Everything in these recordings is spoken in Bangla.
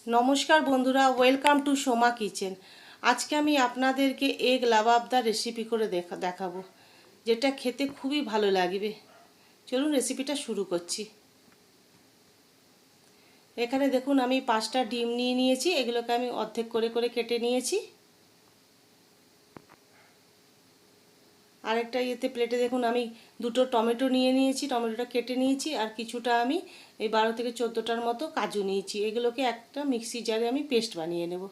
নমস্কার বন্ধুরা, ওয়েলকাম টু সোমা কিচেন। আজকে আমি আপনাদেরকে এগ লাবাবদার রেসিপি করে দেখাবো, যেটা খেতে খুবই ভালো লাগবে। চলুন রেসিপিটা শুরু করছি। এখানে দেখুন আমি 5টা ডিম নিয়ে নিয়েছি, এগুলোকে আমি অর্ধেক করে করে কেটে নিয়েছি। আরেকটা প্লেটে দেখুন আমি 2টো টমেটো নিয়ে নিয়েছি, টমেটোটা কেটে নিয়েছি। আর কিছুটা আমি এই 12 থেকে 14টার মতো কাজু নিয়েছি, এগুলোকে একটা মিক্সি জারে আমি পেস্ট বানিয়ে নেব।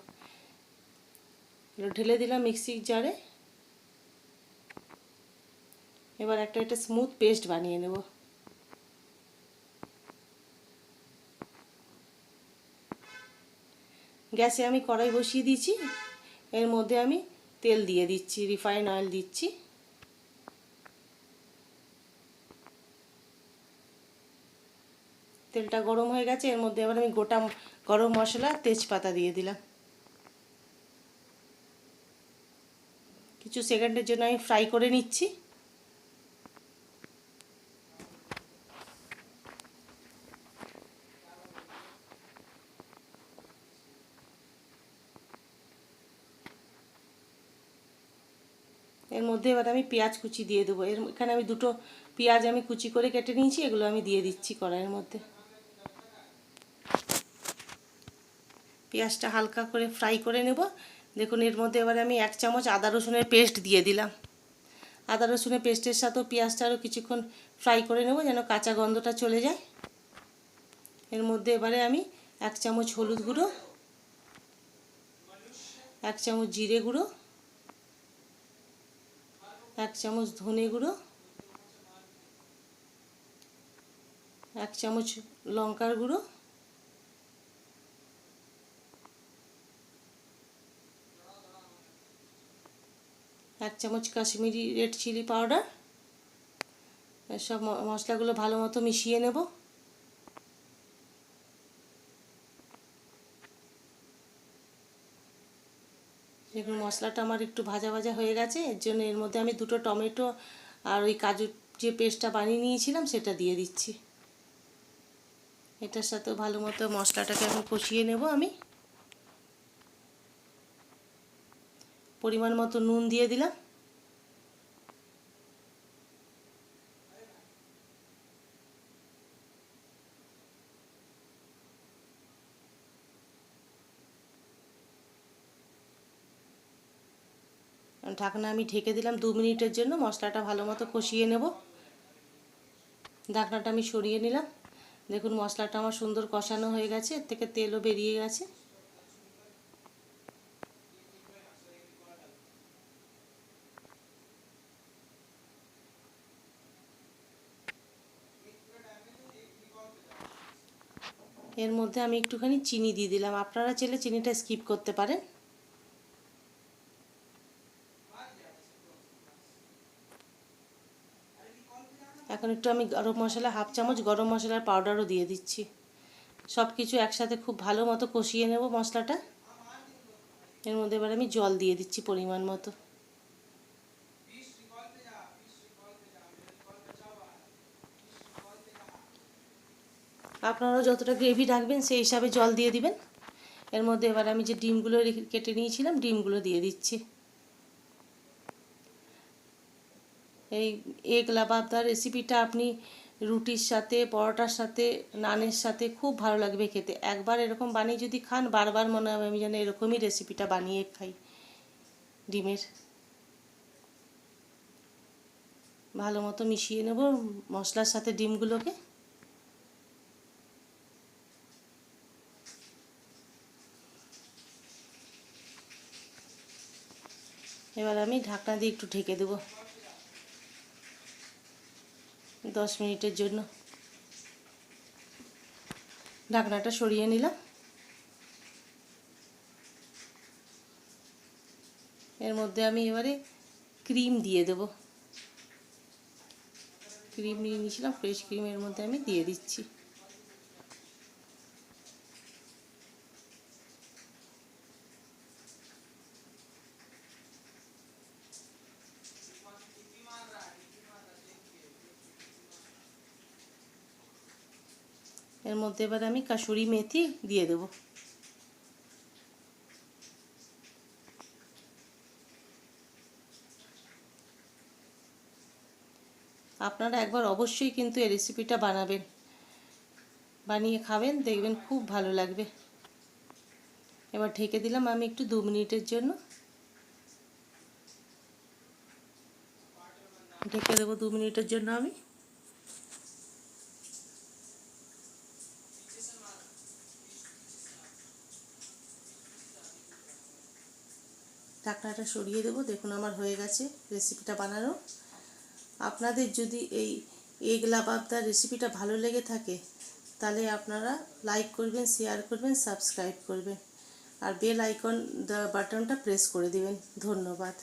ঢেলে দিলাম মিক্সির জারে। এবার একটা স্মুথ পেস্ট বানিয়ে নেব। গ্যাসে আমি কড়াই বসিয়ে দিয়েছি, এর মধ্যে আমি তেল দিয়ে দিচ্ছি, রিফাইন অয়েল দিচ্ছি। তেলটা গরম হয়ে গেছে, এর মধ্যে এবার আমি গোটা গরম মশলা তেজপাতা দিয়ে দিলাম। কিছু সেকেন্ডের জন্য আমি ফ্রাই করে নিচ্ছি। এর মধ্যে এবার আমি পেঁয়াজ কুচি দিয়ে দেবো। এখানে আমি 2টো পেঁয়াজ আমি কুচি করে কেটে নিয়েছি, এগুলো আমি দিয়ে দিচ্ছি কড়াইয়ের মধ্যে। পেঁয়াজটা হালকা করে ফ্রাই করে নেব। দেখুন এর মধ্যে এবার আমি 1 চামচ আদা রসুনের পেস্ট দিয়ে দিলাম। আদা রসুনের পেস্টের সাথেও পেঁয়াজটা আরও কিছুক্ষণ ফ্রাই করে নেব, যেন কাঁচা গন্ধটা চলে যায়। এর মধ্যে এবারে আমি 1 চামচ হলুদ গুঁড়ো, 1 চামচ জিরে গুঁড়ো, 1 চামচ ধনে গুঁড়ো, 1 চামচ লঙ্কার গুঁড়ো, 1 চামচ কাশ্মীরি রেড চিলি পাউডার। সব মশলাগুলো ভালো মতো মিশিয়ে নেব। দেখুন মশলাটা আমার একটু ভাজা ভাজা হয়ে গেছে, এর জন্য এর মধ্যে আমি 2টো টমেটো আর ওই কাজুর যে পেস্টটা বানিয়ে নিয়েছিলাম সেটা দিয়ে দিচ্ছি। এটার সাথেও ভালো মতো মশলাটাকে এখন কষিয়ে নেব আমি। পরিমাণ মতো নুন দিয়ে দিলাম। ঢাকনা আমি ঢেকে দিলাম 2 মিনিটের জন্য, মশলাটা ভালো মতো কষিয়ে নেব। ঢাকনাটা আমি সরিয়ে নিলাম। দেখুন মশলাটা আমার সুন্দর কষানো হয়ে গেছে, এর থেকে তেলও বেরিয়ে গেছে। এর মধ্যে আমি একটুখানি চিনি দিয়ে দিলাম, আপনারা চাইলে চিনিটা স্কিপ করতে পারেন। এখন একটু আমি গরম মশলা 1/2 চামচ গরম মশলার পাউডারও দিয়ে দিচ্ছি। সব কিছু একসাথে খুব ভালো মতো কষিয়ে নেব মশলাটা। এর মধ্যে এবার আমি জল দিয়ে দিচ্ছি পরিমাণ মতো। আপনারা যতটা গ্রেভি রাখবেন সেই হিসাবে জল দিয়ে দিবেন। এর মধ্যে এবার আমি যে ডিমগুলো কেটে নিয়েছিলাম ডিমগুলো দিয়ে দিচ্ছি। এই এগ লাবাবদার রেসিপিটা আপনি রুটির সাথে, পরোটার সাথে, নানের সাথে খুব ভালো লাগবে খেতে। একবার এরকম বানিয়ে যদি খান বারবার মনে হবে আমি যেন এরকমই রেসিপিটা বানিয়ে খাই। ডিমের ভালো মতো মিশিয়ে নেব মশলার সাথে ডিমগুলোকে। এবার আমি ঢাকনা দিয়ে একটু ঢেকে দেবো 10 মিনিটের জন্য। ঢাকনাটা সরিয়ে নিলাম। এর মধ্যে আমি এবারে ক্রিম দিয়ে দেব। ক্রিম নিয়ে নিয়েছিলাম, ফ্রেশ ক্রিম এর মধ্যে আমি দিয়ে দিচ্ছি। এর মধ্যে এবার আমি কাসুরি মেথি দিয়ে দেব। আপনারা একবার অবশ্যই কিন্তু এই রেসিপিটা বানাবেন, বানিয়ে খাবেন, দেখবেন খুব ভালো লাগবে। এবার ঢেকে দিলাম আমি একটু 2 মিনিটের জন্য। ঢেকে দেবো 2 মিনিটের জন্য আমি। ঢাকনাটা সরিয়ে দেবো। দেখুন আমার হয়ে গেছে রেসিপিটা বানানো। আপনাদের যদি এই এগ লাবাবদার রেসিপিটা ভালো লেগে থাকে তাহলে আপনারা লাইক করবেন, শেয়ার করবেন, সাবস্ক্রাইব করবেন আর বেল আইকন বাটনটা প্রেস করে দিবেন। ধন্যবাদ।